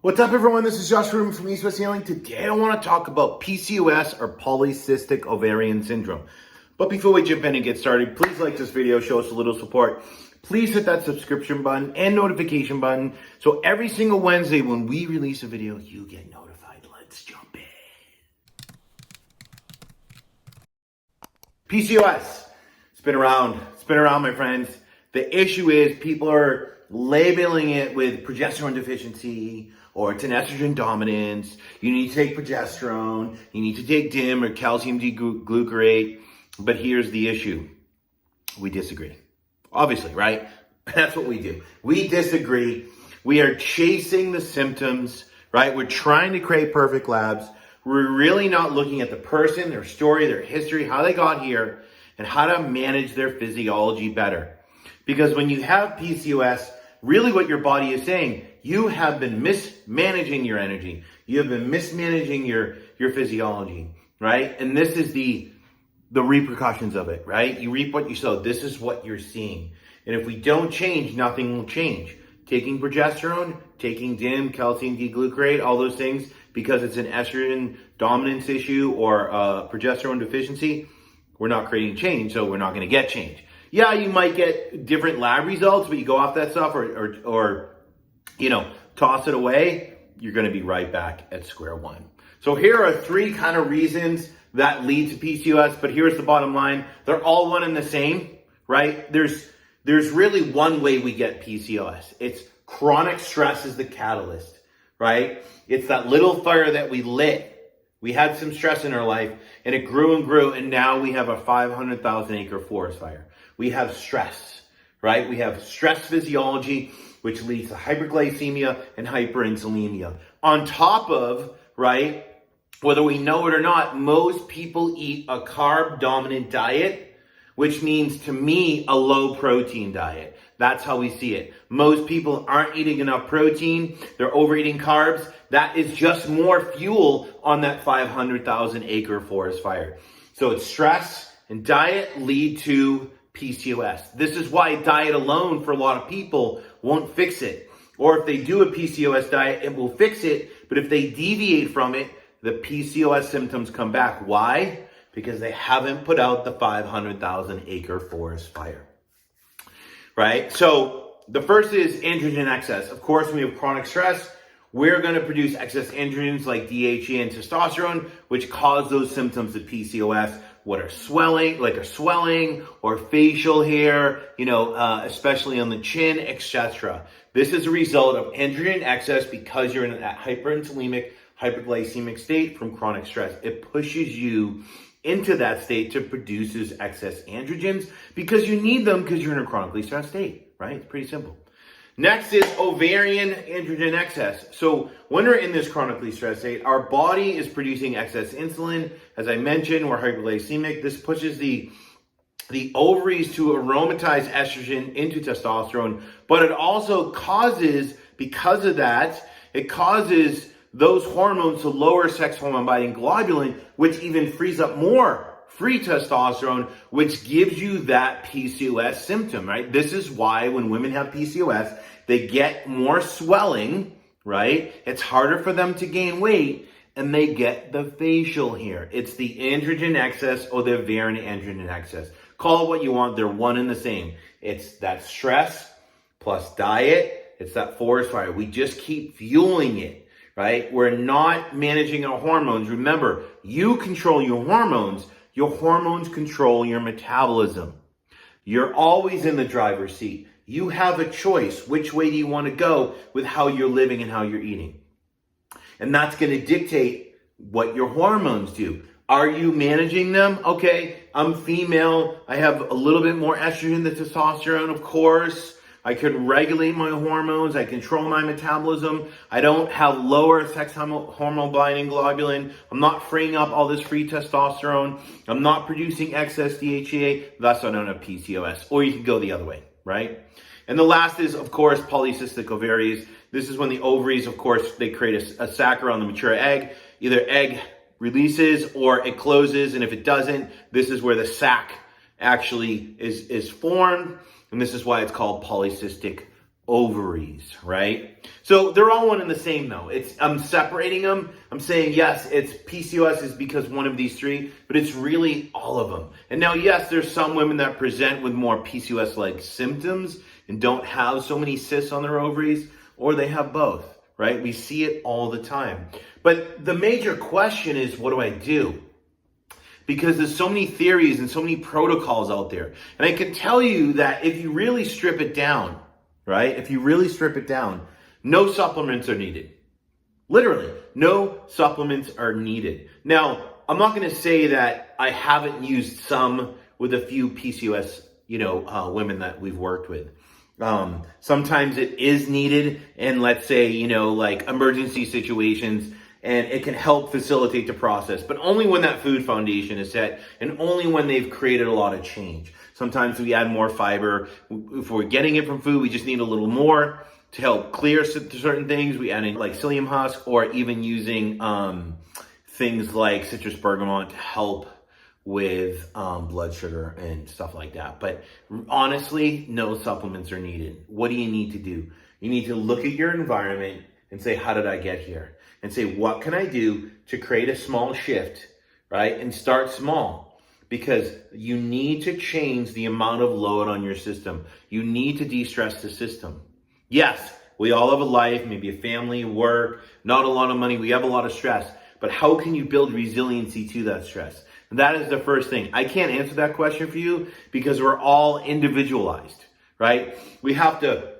What's up, everyone? This is Josh Rubin from East West Healing. Today I want to talk about PCOS, or polycystic ovarian syndrome. But before we jump in and get started, please like this video, show us a little support. Please hit that subscription button and notification button so every single Wednesday when we release a video, you get notified. Let's jump in. PCOS. It's been around, my friends. The issue is people are labeling it with progesterone deficiency, or it's an estrogen dominance. You need to take progesterone. You need to take DHEA or calcium D-glucarate. But here's the issue. We disagree. Obviously, right? That's what we do. We disagree. We are chasing the symptoms, right? We're trying to create perfect labs. We're really not looking at the person, their story, their history, how they got here, and how to manage their physiology better. Because when you have PCOS, really what your body is saying, you have been mismanaging your energy. You have been mismanaging your physiology, right? And this is the repercussions of it, right? You reap what you sow. This is what you're seeing. And if we don't change, nothing will change. Taking progesterone, taking DHEA, calcium D-glucarate, all those things, because it's an estrogen dominance issue or progesterone deficiency, we're not creating change, so we're not going to get change. Yeah, you might get different lab results, but you go off that stuff or toss it away, you're going to be right back at square one. So here are three kind of reasons that lead to PCOS, but here's the bottom line. They're all one and the same, right? There's really one way we get PCOS. It's chronic stress is the catalyst, right? It's that little fire that we lit. We had some stress in our life and it grew and grew, and now we have a 500,000 acre forest fire. We have stress, right? We have stress physiology, which leads to hyperglycemia and hyperinsulinemia. On top of, right, whether we know it or not, most people eat a carb-dominant diet, which means, to me, a low-protein diet. That's how we see it. Most people aren't eating enough protein. They're overeating carbs. That is just more fuel on that 500,000 acre forest fire. So it's stress and diet lead to PCOS. This is why diet alone for a lot of people won't fix it. Or if they do a PCOS diet, it will fix it. But if they deviate from it, the PCOS symptoms come back. Why? Because they haven't put out the 500,000 acre forest fire. Right? So the first is androgen excess. Of course, when we have chronic stress, we're going to produce excess androgens like DHEA and testosterone, which cause those symptoms of PCOS. What are swelling, like a swelling or facial hair, especially on the chin, etc. This is a result of androgen excess because you're in that hyperinsulinic, hyperglycemic state from chronic stress. It pushes you into that state to produce those excess androgens because you need them because you're in a chronically stressed state, right? It's pretty simple. Next is ovarian androgen excess. So when we're in this chronically stressed state, our body is producing excess insulin. As I mentioned, we're hyperglycemic. This pushes the ovaries to aromatize estrogen into testosterone, but it also causes, because of that, it causes those hormones to lower sex hormone binding globulin, which even frees up more free testosterone, which gives you that PCOS symptom, right? This is why when women have PCOS, they get more swelling, right? It's harder for them to gain weight, and they get the facial hair. It's the androgen excess or the ovarian androgen excess. Call it what you want. They're one and the same. It's that stress plus diet. It's that forest fire. We just keep fueling it, right? We're not managing our hormones. Remember, you control your hormones. Your hormones control your metabolism. You're always in the driver's seat. You have a choice. Which way do you want to go with how you're living and how you're eating? And that's going to dictate what your hormones do. Are you managing them? Okay, I'm female. I have a little bit more estrogen than testosterone, of course. I can regulate my hormones. I control my metabolism. I don't have lower sex hormone binding globulin. I'm not freeing up all this free testosterone. I'm not producing excess DHEA. Thus, I don't have PCOS. Or you can go the other way, right? And the last is, of course, polycystic ovaries. This is when the ovaries, of course, they create a sac around the mature egg. Either egg releases or it closes. And if it doesn't, this is where the sac actually is formed. And this is why it's called polycystic ovaries, right? So they're all one and the same though. I'm separating them. I'm saying, yes, it's PCOS is because one of these three, but it's really all of them. And now, yes, there's some women that present with more PCOS-like symptoms and don't have so many cysts on their ovaries, or they have both, right? We see it all the time. But the major question is, what do I do? Because there's so many theories and so many protocols out there. And I can tell you that if you really strip it down, right? If you really strip it down, no supplements are needed. Literally, no supplements are needed. Now, I'm not going to say that I haven't used some with a few PCOS, women that we've worked with. Sometimes it is needed in, let's say, like emergency situations, and it can help facilitate the process, but only when that food foundation is set and only when they've created a lot of change. Sometimes we add more fiber. If we're getting it from food, we just need a little more to help clear certain things. We add in like psyllium husk, or even using things like citrus bergamot to help with blood sugar and stuff like that. But honestly, no supplements are needed. What do you need to do? You need to look at your environment and say, how did I get here? And say, what can I do to create a small shift, right? And start small, because you need to change the amount of load on your system. You need to de-stress the system. Yes, we all have a life, maybe a family, work, not a lot of money. We have a lot of stress, but how can you build resiliency to that stress? And that is the first thing. I can't answer that question for you because we're all individualized, right? We have to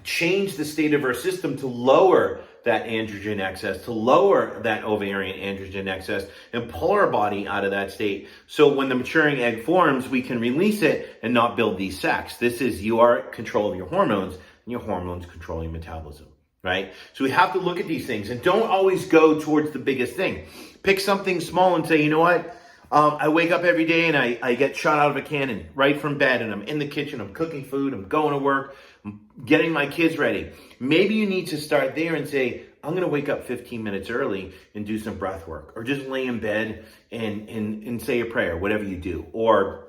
change the state of our system to lower that androgen excess, to lower that ovarian androgen excess, and pull our body out of that state. So when the maturing egg forms, we can release it and not build these sacs. This is, you are in control of your hormones, and your hormones control your metabolism, right? So we have to look at these things, and don't always go towards the biggest thing. Pick something small and say, you know what? I wake up every day and I get shot out of a cannon right from bed, and I'm in the kitchen, I'm cooking food, I'm going to work, I'm getting my kids ready. Maybe you need to start there and say, I'm going to wake up 15 minutes early and do some breath work, or just lay in bed and say a prayer, whatever you do, or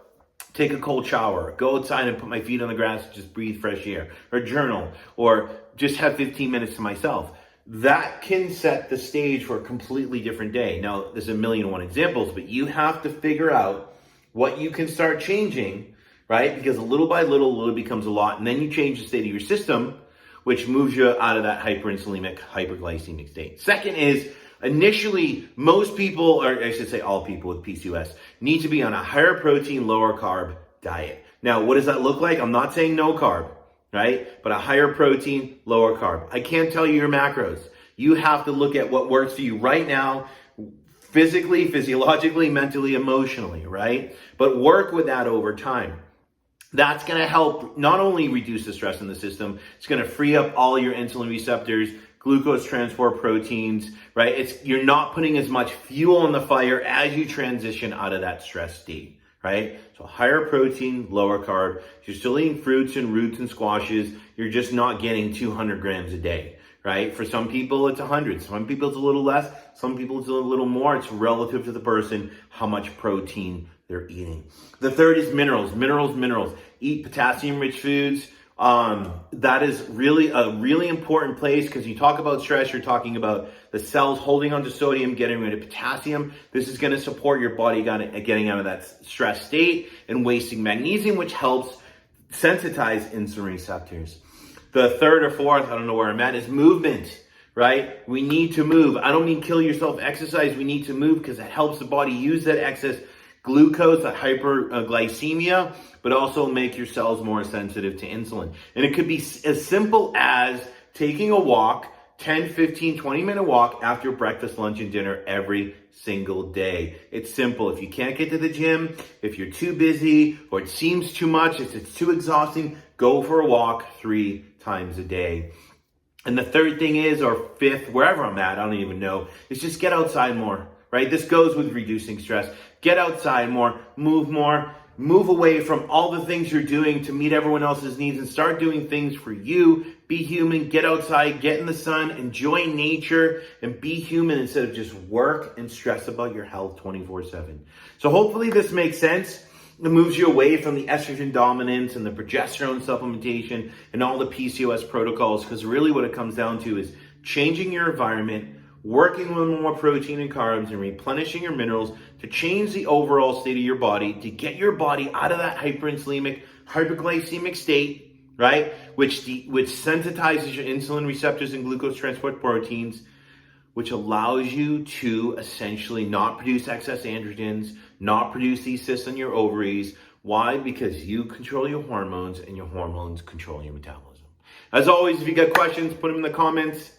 take a cold shower, go outside and put my feet on the grass, just breathe fresh air, or journal, or just have 15 minutes to myself. That can set the stage for a completely different day. Now, there's a million and one examples, but you have to figure out what you can start changing, right? Because little by little becomes a lot. And then you change the state of your system, which moves you out of that hyperinsulinic, hyperglycemic state. Second is, initially, most people, or I should say all people with PCOS, need to be on a higher protein, lower carb diet. Now, what does that look like? I'm not saying no carb, right? But a higher protein, lower carb. I can't tell you your macros. You have to look at what works for you right now, physically, physiologically, mentally, emotionally, right? But work with that over time. That's going to help not only reduce the stress in the system, it's going to free up all your insulin receptors, glucose transport proteins, right? You're not putting as much fuel on the fire as you transition out of that stress state, right? So higher protein, lower carb. You're still eating fruits and roots and squashes. You're just not getting 200 grams a day, right? For some people, it's 100. Some people, it's a little less. Some people, it's a little more. It's relative to the person, how much protein they're eating. The third is minerals. Eat potassium-rich foods. That is really a really important place, because you talk about stress, you're talking about the cells holding onto sodium, getting rid of potassium. This is going to support your body getting out of that stress state and wasting magnesium, which helps sensitize insulin receptors. The third or fourth, I don't know where I'm at, is movement, right? We need to move. I don't mean kill yourself, exercise. We need to move because it helps the body use that excess glucose, that hyperglycemia, but also make your cells more sensitive to insulin. And it could be as simple as taking a walk, 10, 15, 20-minute walk after breakfast, lunch, and dinner every single day. It's simple. If you can't get to the gym, if you're too busy, or it seems too much, if it's too exhausting, go for a walk 3 times a day. And the third thing is, or fifth, wherever I'm at, I don't even know, is just get outside more, right? This goes with reducing stress. Get outside more, move away from all the things you're doing to meet everyone else's needs, and start doing things for you. Be human, get outside, get in the sun, enjoy nature, and be human instead of just work and stress about your health 24/7. So hopefully this makes sense. It moves you away from the estrogen dominance and the progesterone supplementation and all the PCOS protocols, because really what it comes down to is changing your environment, working with more protein and carbs, and replenishing your minerals to change the overall state of your body, to get your body out of that hyperinsulinic, hyperglycemic state, right? Which sensitizes your insulin receptors and glucose transport proteins, which allows you to essentially not produce excess androgens, not produce these cysts on your ovaries. Why? Because you control your hormones and your hormones control your metabolism. As always, if you got questions, put them in the comments.